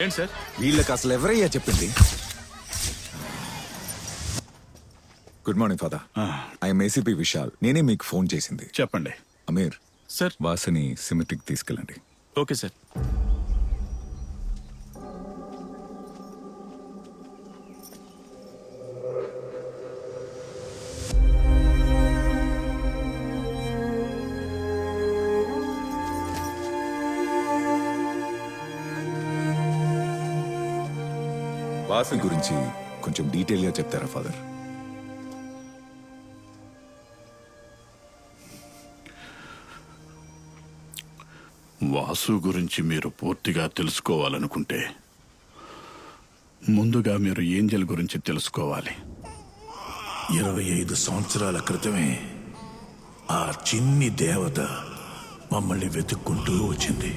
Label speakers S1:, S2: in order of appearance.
S1: ఏంటి సార్?
S2: వీళ్ళకి అసలు ఎవరయ్యా చెప్పింది? Good morning father. I'm ACP Vishal. నేనే మీకు ఫోన్ చేసింది.
S1: చెప్పండి.
S2: అమీర్
S1: సార్.
S2: వాసుని సిమెట్రిక్ తీసుకెళ్ళండి.
S1: Okay sir.
S2: వాసు గురించి కొంచెం డీటెయిల్ గా చెప్తారా ఫాదర్?
S3: వాసు గురించి మీరు పూర్తిగా తెలుసుకోవాలనుకుంటే ముందుగా మీరు ఏంజెల్ గురించి తెలుసుకోవాలి.
S4: 25 సంవత్సరాల క్రితమే ఆ చిన్ని దేవత మమ్మల్ని వెతుక్కుంటూ వచ్చింది.